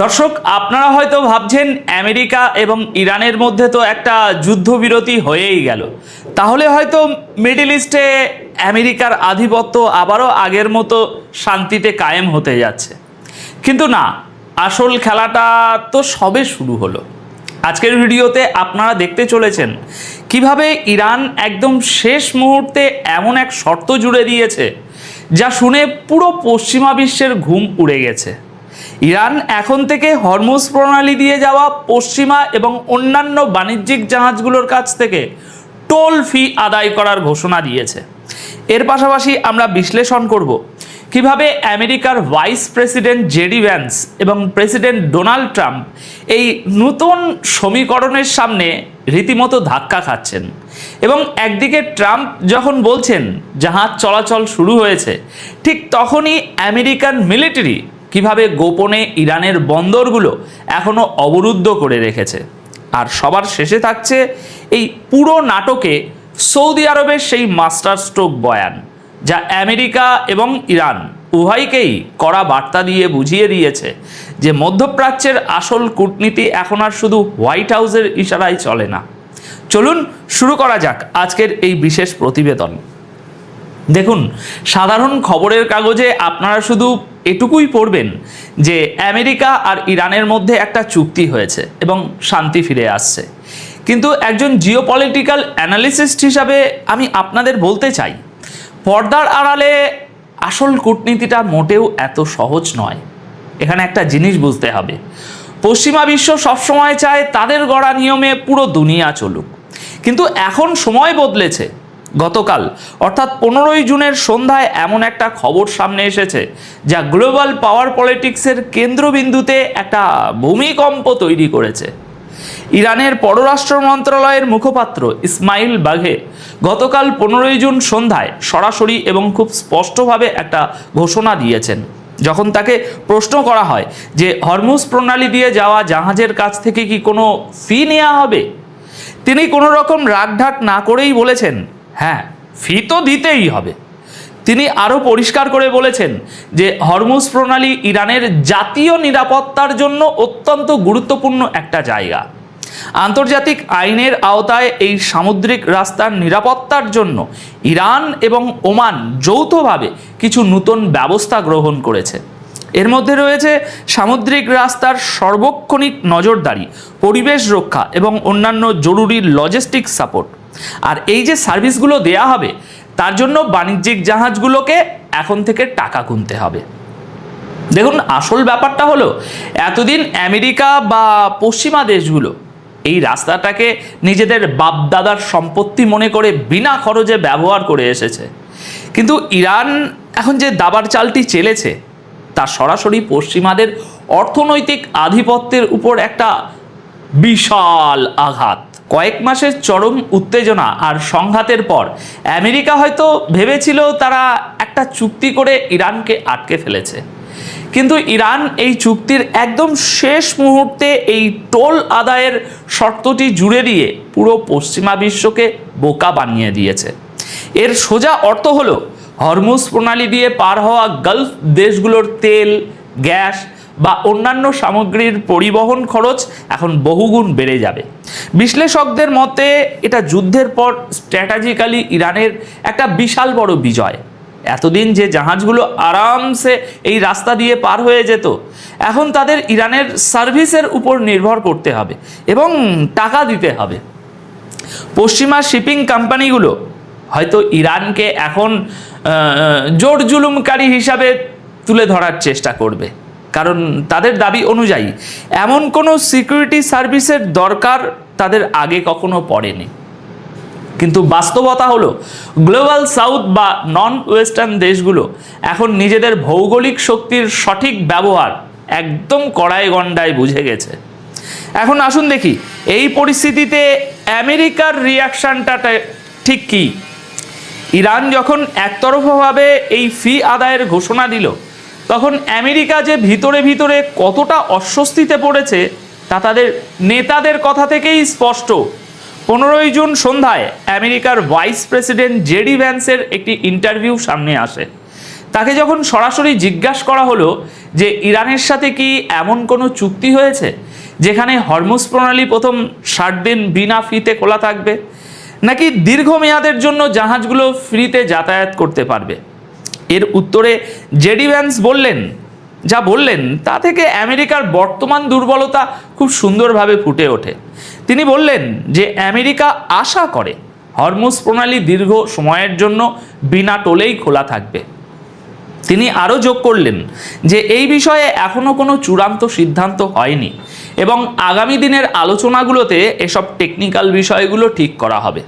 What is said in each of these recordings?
দর্শক, আপনারা হয়তো ভাবছেন আমেরিকা এবং ইরানের মধ্যে তো একটা যুদ্ধবিরতি হয়েই গেল, তাহলে হয়তো মিডল ইস্টে আমেরিকার আধিপত্য আবারও আগের মতো শান্তিতে কায়েম হতে যাচ্ছে। কিন্তু না, আসল খেলাটা তো সবে শুরু হলো। আজকের ভিডিওতে আপনারা দেখতে চলেছেন কিভাবে ইরান একদম শেষ মুহূর্তে এমন এক শর্ত জুড়ে দিয়েছে যা শুনে পুরো পশ্চিমা বিশ্বের ঘুম উড়ে গেছে। ইরান এখন থেকে হরমুজ প্রণালী দিয়ে যাওয়া পশ্চিমা এবং অন্যান্য বাণিজ্যিক জাহাজগুলোর কাছ থেকে টোল ফি আদায় করার ঘোষণা দিয়েছে। এর পাশাপাশি আমরা বিশ্লেষণ করব কিভাবে আমেরিকার ভাইস প্রেসিডেন্ট জেডি ভ্যান্স এবং প্রেসিডেন্ট ডোনাল্ড ট্রাম্প এই নতুন সমীকরণের সামনে রীতিমতো ধাক্কা খাচ্ছেন। এবং একদিকে ট্রাম্প যখন বলছেন জাহাজ চলাচল শুরু হয়েছে, ঠিক তখনই আমেরিকান মিলিটারি কিভাবে গোপনে ইরানের বন্দরগুলো এখনো অবরুদ্ধ করে রেখেছে। আর সবার শেষে থাকছে এই পুরো নাটকে সৌদি আরবের সেই মাস্টার স্ট্রোক বয়ান, যা আমেরিকা এবং ইরান উভয়কেই কড়া বার্তা দিয়ে বুঝিয়ে দিয়েছে যে মধ্যপ্রাচ্যের আসল কূটনীতি এখন আর শুধু হোয়াইট হাউসের ইশারায় চলে না। চলুন শুরু করা যাক আজকের এই বিশেষ প্রতিবেদন। দেখুন, সাধারণ খবরের কাগজে আপনারা শুধু এটুকুই পড়বেন যে আমেরিকা আর ইরানের মধ্যে একটা চুক্তি হয়েছে এবং শান্তি ফিরে আসছে। কিন্তু একজন জিওপলিটিক্যাল অ্যানালিসিস্ট হিসাবে আমি আপনাদের বলতে চাই, পর্দার আড়ালে আসল কূটনীতিটা মোটেও এত সহজ নয়। এখানে একটা জিনিস বুঝতে হবে, পশ্চিমা বিশ্ব সবসময় চায় তাদের গড়া নিয়মে পুরো দুনিয়া চলুক, কিন্তু এখন সময় বদলেছে। গতকাল অর্থাৎ 15ই জুনের সন্ধ্যায় এমন একটা খবর সামনে এসেছে যা গ্লোবাল পাওয়ার পলিটিক্সের কেন্দ্রবিন্দুতে একটা ভূমিকম্প তৈরি করেছে। ইরানের পররাষ্ট্র মন্ত্রণালয়ের মুখপাত্র ইসমাইল বাঘে গতকাল 15ই জুন সন্ধ্যায় সরাসরি এবং খুব স্পষ্টভাবে একটা ঘোষণা দিয়েছেন। যখন তাকে প্রশ্ন করা হয় যে হরমুজ প্রণালী দিয়ে যাওয়া জাহাজের কাছ থেকে কি কোনো ফি নেওয়া হবে, তিনি কোনো রকম রাগঢাক না করেই বলেছেন, হ্যাঁ, ফি তো দিতেই হবে। তিনি আরও পরিষ্কার করে বলেছেন যে হরমুজ প্রণালী ইরানের জাতীয় নিরাপত্তার জন্য অত্যন্ত গুরুত্বপূর্ণ একটা জায়গা। আন্তর্জাতিক আইনের আওতায় এই সামুদ্রিক রাস্তার নিরাপত্তার জন্য ইরান এবং ওমান যৌথভাবে কিছু নতুন ব্যবস্থা গ্রহণ করেছে। এর মধ্যে রয়েছে সামুদ্রিক রাস্তার সার্বক্ষণিক নজরদারি, পরিবেশ রক্ষা এবং অন্যান্য জরুরি লজিস্টিক সাপোর্ট। আর এই যে সার্ভিসগুলো দেয়া হবে তার জন্য বাণিজ্যিক জাহাজগুলোকে এখন থেকে টাকা গুনতে হবে। দেখুন, আসল ব্যাপারটা হলো এতদিন আমেরিকা বা পশ্চিমা দেশগুলো এই রাস্তাটাকে নিজেদের বাপদাদার সম্পত্তি মনে করে বিনা খরচে ব্যবহার করে এসেছে। কিন্তু ইরান এখন যে দাবার চালটি চেলেছে তা সরাসরি পশ্চিমাদের অর্থনৈতিক আধিপত্যের উপর একটা বিশাল আঘাত। কয়েক মাসের চরম উত্তেজনা আর সংঘাতের পর আমেরিকা হয়তো ভেবেছিল তারা একটা চুক্তি করে ইরানকে আটকে ফেলেছে, কিন্তু ইরান এই চুক্তির একদম শেষ মুহূর্তে এই টোল আদায়ের শর্তটি জুড়ে দিয়ে পুরো পশ্চিমা বিশ্বকে বোকা বানিয়ে দিয়েছে। এর সোজা অর্থ হলো হরমুজ প্রণালী দিয়ে পার হওয়া গালফ দেশগুলোর তেল, গ্যাস বা অন্যান্য সামগ্রীর পরিবহন খরচ এখন বহুগুণ বেড়ে যাবে। বিশ্লেষকদের মতে এটা যুদ্ধের পর স্ট্র্যাটেজিক্যালি ইরানের একটা বিশাল বড় বিজয়। এতদিন যে জাহাজগুলো আরামসে এই রাস্তা দিয়ে পার হয়ে যেত, এখন তাদের ইরানের সার্ভিসের উপর নির্ভর করতে হবে এবং টাকা দিতে হবে। পশ্চিমা শিপিং কোম্পানিগুলো হয়তো ইরানকে এখন জোর জুলুমকারী হিসাবে তুলে ধরার চেষ্টা করবে, কারণ তাদের দাবি অনুযায়ী এমন কোনো সিকিউরিটি সার্ভিসের দরকার তাদের আগে কখনো পড়েনি। কিন্তু বাস্তবতা হলো গ্লোবাল সাউথ বা নন ওয়েস্টার্ন দেশগুলো এখন নিজেদের ভৌগোলিক শক্তির সঠিক ব্যবহার একদম কড়ায় গণ্ডায় বুঝে গেছে। এখন আসুন দেখি এই পরিস্থিতিতে আমেরিকার রিয়াকশনটা ঠিক কী। ইরান যখন একতরফাভাবে এই ফি আদায়ের ঘোষণা দিল, তখন আমেরিকা যে ভিতরে ভিতরে কতটা অস্বস্তিতে পড়েছে তা তাদের নেতাদের কথা থেকেই স্পষ্ট। 15ই জুন সন্ধ্যায় আমেরিকার ভাইস প্রেসিডেন্ট জেডি ভ্যান্সের একটি ইন্টারভিউ সামনে আসে। তাকে যখন সরাসরি জিজ্ঞাসা করা হলো যে ইরানের সাথে কি এমন কোনো চুক্তি হয়েছে যেখানে হরমুজ প্রণালী প্রথম 60 দিন বিনা ফিতে খোলা থাকবে, নাকি দীর্ঘমেয়াদের জন্য জাহাজগুলো ফ্রিতে যাতায়াত করতে পারবে? এর উত্তরে জেডি ভ্যান্স বললেন তা থেকে আমেরিকার বর্তমান দুর্বলতা খুব সুন্দরভাবে ফুটে ওঠে। তিনি বললেন যে আমেরিকা আশা করে হরমুজ প্রণালী দীর্ঘ সময়ের জন্য বিনা টোলেই খোলা থাকবে। তিনি আরও যোগ করলেন যে এই বিষয়ে এখনও কোনো চূড়ান্ত সিদ্ধান্ত হয়নি এবং আগামী দিনের আলোচনাগুলোতে এসব টেকনিক্যাল বিষয়গুলো ঠিক করা হবে।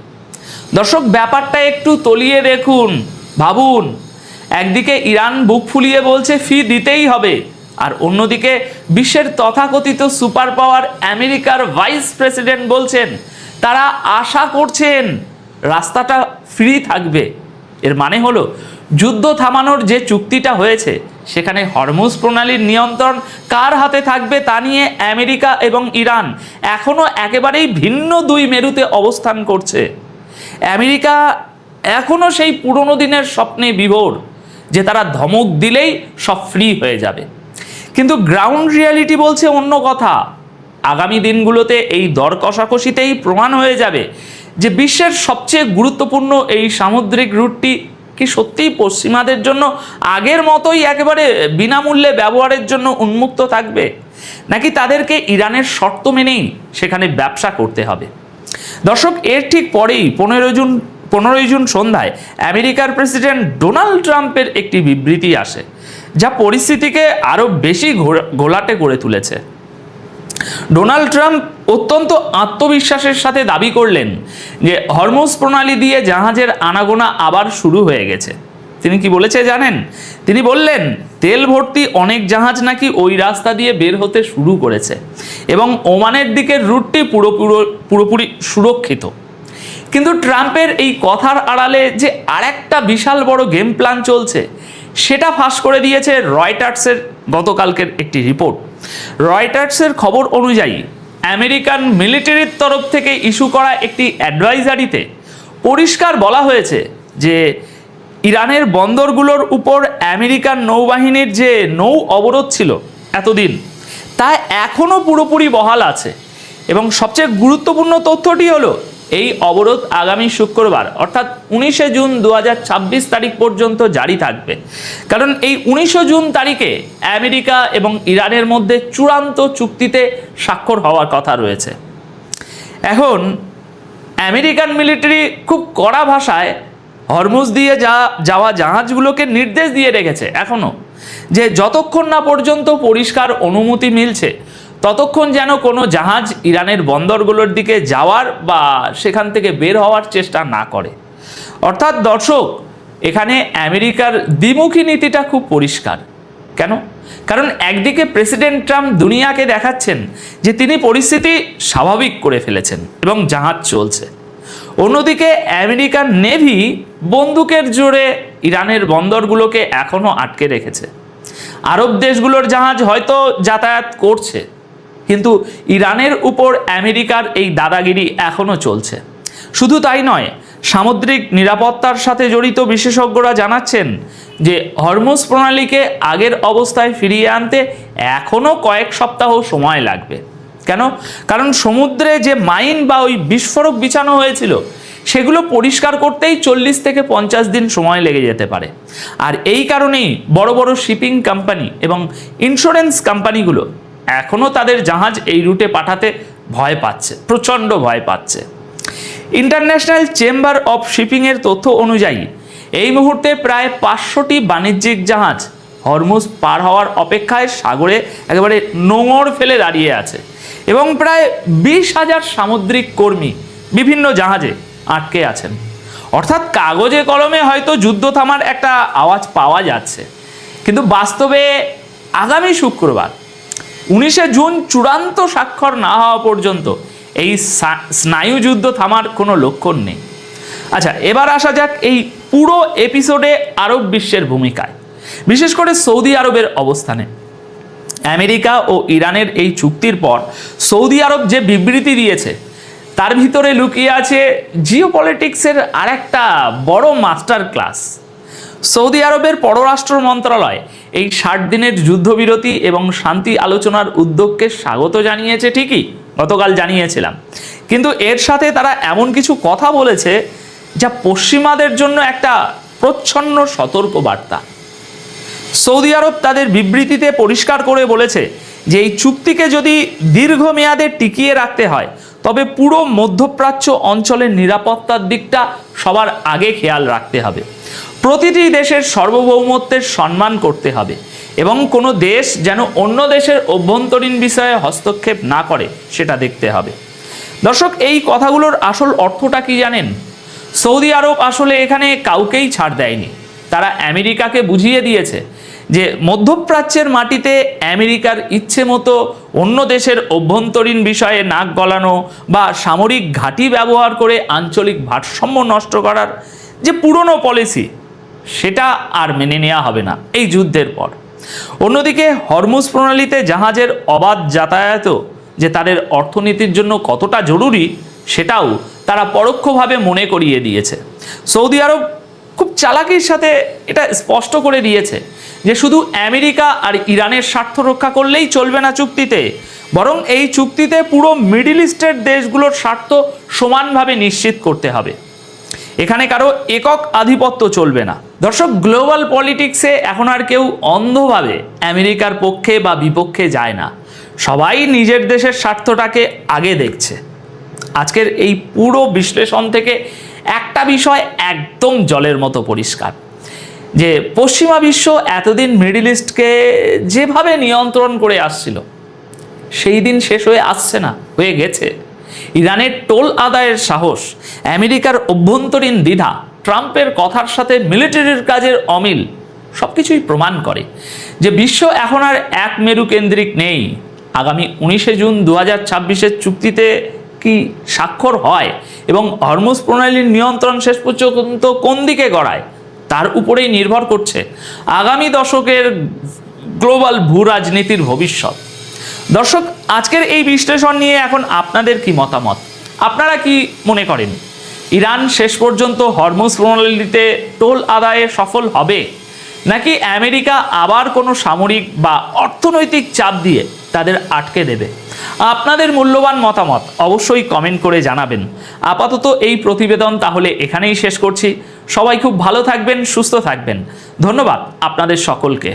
দর্শক, ব্যাপারটা একটু তলিয়ে দেখুন, ভাবুন। একদিকে ইরান বুক ফুলিয়ে বলছে ফি দিতেই হবে, আর অন্যদিকে বিশ্বের তথাকথিত সুপার পাওয়ার আমেরিকার ভাইস প্রেসিডেন্ট বলছেন তারা আশা করছেন রাস্তাটা ফ্রি থাকবে। এর মানে হলো যুদ্ধ থামানোর যে চুক্তিটা হয়েছে সেখানে হরমুজ প্রণালীর নিয়ন্ত্রণ কার হাতে থাকবে তা নিয়ে আমেরিকা এবং ইরান এখনও একেবারেই ভিন্ন দুই মেরুতে অবস্থান করছে। আমেরিকা এখনও সেই পুরনো দিনের স্বপ্নে বিভোর যে তারা ধমক দিলেই সব ফ্রি হয়ে যাবে, কিন্তু গ্রাউন্ড রিয়ালিটি বলছে অন্য কথা। আগামী দিনগুলোতে এই দর কষাকষিতেই প্রমাণ হয়ে যাবে যে বিশ্বের সবচেয়ে গুরুত্বপূর্ণ এই সামুদ্রিক রুটটি কি সত্যিই পশ্চিমাদের জন্য আগের মতোই একেবারে বিনামূল্যে ব্যবহারের জন্য উন্মুক্ত থাকবে, নাকি তাদেরকে ইরানের শর্ত মেনেই সেখানে ব্যবসা করতে হবে। দর্শক, এর ঠিক পরেই 15 জুন সন্ধ্যায় আমেরিকার প্রেসিডেন্ট ডোনাল্ড ট্রাম্পের একটি বিবৃতি আসে যা পরিস্থিতিকে আরও বেশি ঘোলাটে করে তুলেছে। ডোনাল্ড ট্রাম্প অত্যন্ত আত্মবিশ্বাসের সাথে দাবি করলেন যে হরমুজ প্রণালী দিয়ে জাহাজের আনাগোনা আবার শুরু হয়ে গেছে। তিনি কি বলেছে জানেন? তিনি বললেন তেল ভর্তি অনেক জাহাজ নাকি ওই রাস্তা দিয়ে বের হতে শুরু করেছে এবং ওমানের দিকের রুটটি পুরোপুরি সুরক্ষিত। কিন্তু ট্রাম্পের এই কথার আড়ালে যে আরেকটা বিশাল বড় গেম প্ল্যান চলছে সেটা ফাঁস করে দিয়েছে রয়টার্সের গতকালকের একটি রিপোর্ট। রয়টার্সের খবর অনুযায়ী আমেরিকান মিলিটারির তরফ থেকে ইস্যু করা একটি অ্যাডভাইজারিতে পরিষ্কার বলা হয়েছে যে ইরানের বন্দরগুলোর উপর আমেরিকান নৌবাহিনীর যে নৌ অবরোধ ছিল এতদিন তা এখনও পুরোপুরি বহাল আছে এবং সবচেয়ে গুরুত্বপূর্ণ তথ্যটি হলো এই অবরোধ আগামী শুক্রবার অর্থাৎ 19 জুন 2026 তারিখ পর্যন্ত জারি থাকবে, কারণ এই 19 জুন তারিখে আমেরিকা এবং ইরানের মধ্যে চূড়ান্ত চুক্তিতে স্বাক্ষর হওয়ার কথা রয়েছে। এখন আমেরিকান মিলিটারি খুব কড়া ভাষায় হরমুজ দিয়ে যাওয়া জাহাজগুলোকে নির্দেশ দিয়ে রেখেছে এখনও যে যতক্ষণ না পর্যন্ত পরিষ্কার অনুমতি মিলছে ততক্ষণ যেন কোনো জাহাজ ইরানের বন্দরগুলোর দিকে যাওয়ার বা সেখান থেকে বের হওয়ার চেষ্টা না করে। অর্থাৎ দর্শক, এখানে আমেরিকার দ্বিমুখী নীতিটা খুব পরিষ্কার। কেন? কারণ একদিকে প্রেসিডেন্ট ট্রাম্প দুনিয়াকে দেখাচ্ছেন যে তিনি পরিস্থিতি স্বাভাবিক করে ফেলেছেন এবং জাহাজ চলছে, অন্যদিকে আমেরিকান নেভি বন্দুকের জোরে ইরানের বন্দরগুলোকে এখনও আটকে রেখেছে। আরব দেশগুলোর জাহাজ হয়তো যাতায়াত করছে, কিন্তু ইরানের উপর আমেরিকার এই দাদাগিরি এখনও চলছে। শুধু তাই নয়, সামুদ্রিক নিরাপত্তার সাথে জড়িত বিশেষজ্ঞরা জানাচ্ছেন যে হরমুজ প্রণালীকে আগের অবস্থায় ফিরিয়ে আনতে এখনও কয়েক সপ্তাহ সময় লাগবে। কেন? কারণ সমুদ্রে যে মাইন বা ওই বিস্ফোরক বিছানো হয়েছিল সেগুলো পরিষ্কার করতেই 40 থেকে 50 দিন সময় লেগে যেতে পারে। আর এই কারণেই বড় বড় শিপিং কোম্পানি এবং ইন্স্যুরেন্স কোম্পানিগুলো এখনও তাদের জাহাজ এই রুটে পাঠাতে ভয় পাচ্ছে, প্রচণ্ড ভয় পাচ্ছে। ইন্টারন্যাশনাল চেম্বার অফ শিপিংয়ের তথ্য অনুযায়ী এই মুহূর্তে প্রায় 500টি বাণিজ্যিক জাহাজ হরমুজ পার হওয়ার অপেক্ষায় সাগরে একেবারে নোঙর ফেলে দাঁড়িয়ে আছে এবং প্রায় 20,000 সামুদ্রিক কর্মী বিভিন্ন জাহাজে আটকে আছেন। অর্থাৎ কাগজে কলমে হয়তো যুদ্ধ থামার একটা আওয়াজ পাওয়া যাচ্ছে, কিন্তু বাস্তবে আগামী শুক্রবার 19 জুন চূড়ান্ত স্বাক্ষর না হওয়া পর্যন্ত এই স্নায়ুযুদ্ধ থামার কোনো লক্ষণ নেই। আচ্ছা, এবার আসা যাক এই পুরো এপিসোডে আরব বিশ্বের ভূমিকায়, বিশেষ করে সৌদি আরবের অবস্থানে। আমেরিকা ও ইরানের এই চুক্তির পর সৌদি আরব যে বিবৃতি দিয়েছে তার ভিতরে লুকিয়ে আছে জিওপলিটিক্সের আরেকটা বড় মাস্টার ক্লাস। সৌদি আরবের পররাষ্ট্র মন্ত্রণালয় এই 60 দিনের যুদ্ধবিরতি এবং শান্তি আলোচনার উদ্যোগকে স্বাগত জানিয়েছে, ঠিকই গতকাল জানিয়েছিলাম, কিন্তু এর সাথে তারা এমন কিছু কথা বলেছে যা পশ্চিমাদের জন্য একটা প্রচ্ছন্ন সতর্ক বার্তা। সৌদি আরব তাদের বিবৃতিতে পরিষ্কার করে বলেছে যে এই চুক্তিকে যদি দীর্ঘমেয়াদে টিকিয়ে রাখতে হয় তবে পুরো মধ্যপ্রাচ্য অঞ্চলের নিরাপত্তার দিকটা সবার আগে খেয়াল রাখতে হবে। প্রতিটি দেশের সার্বভৌমত্বের সম্মান করতে হবে এবং কোনো দেশ যেন অন্য দেশের অভ্যন্তরীণ বিষয়ে হস্তক্ষেপ না করে সেটা দেখতে হবে। দর্শক, এই কথাগুলোর আসল অর্থটা কি জানেন? সৌদি আরব আসলে এখানে কাউকেই ছাড় দেয়নি। তারা আমেরিকাকে বুঝিয়ে দিয়েছে যে মধ্যপ্রাচ্যের মাটিতে আমেরিকার ইচ্ছে মতো অন্য দেশের অভ্যন্তরীণ বিষয়ে নাক গলানো বা সামরিক ঘাঁটি ব্যবহার করে আঞ্চলিক ভারসাম্য নষ্ট করার যে পুরনো পলিসি, সেটা আর মেনে নেওয়া হবে না এই যুদ্ধের পর। অন্যদিকে হরমুজ প্রণালীতে জাহাজের অবাধ যাতায়াত যে তাদের অর্থনীতির জন্য কতটা জরুরি সেটাও তারা পরোক্ষভাবে মনে করিয়ে দিয়েছে। সৌদি আরব খুব চালাকির সাথে এটা স্পষ্ট করে দিয়েছে যে শুধু আমেরিকা আর ইরানের স্বার্থ রক্ষা করলেই চলবে না চুক্তিতে, বরং এই চুক্তিতে পুরো মিডল ইস্টের দেশগুলোর স্বার্থ সমানভাবে নিশ্চিত করতে হবে। এখানে কারো একক আধিপত্য চলবে না। দর্শক, গ্লোবাল পলিটিক্সে এখন আর কেউ অন্ধভাবে আমেরিকার পক্ষে বা বিপক্ষে যায় না, সবাই নিজের দেশের স্বার্থটাকে আগে দেখছে। আজকের এই পুরো বিশ্লেষণ থেকে একটা বিষয় একদম জলের মতো পরিষ্কার, যে পশ্চিমা বিশ্ব এতদিন মিডল ইস্টকে যেভাবে নিয়ন্ত্রণ করে আসছিল সেই দিন শেষ হয়ে আসছে না, হয়ে গেছে। ইরানের টোল আদায়ের সাহস, আমেরিকার অভ্যন্তরীণ দ্বিধা, ট্রাম্পের কথার সাথে মিলিটারির কাজের অমিল সবকিছুই প্রমাণ করে যে বিশ্ব এখন আর এক মেরু কেন্দ্রিক নেই। আগামী 19শে জুন 2026-এর চুক্তিতে কি স্বাক্ষর হয় এবং হরমুজ প্রণালীর নিয়ন্ত্রণ শেষ পর্যন্ত কোন দিকে গড়ায় তার উপরেই নির্ভর করছে আগামী দশকের গ্লোবাল ভূ রাজনীতির ভবিষ্যৎ। দর্শক, আজকের এই বিশ্লেষণ নিয়ে এখন আপনাদের কি মতামত? আপনারা কি মনে করেন ইরান শেষ পর্যন্ত হরমুজ প্রণালীতে টোল আদায়ে সফল হবে, নাকি আমেরিকা আবার কোনো সামরিক বা অর্থনৈতিক চাপ দিয়ে তাদের আটকে দেবে? আপনাদের মূল্যবান মতামত অবশ্যই কমেন্ট করে জানাবেন। আপাতত এই প্রতিবেদন তাহলে এখানেই শেষ করছি। সবাই খুব ভালো থাকবেন, সুস্থ থাকবেন। ধন্যবাদ আপনাদের সকলকে।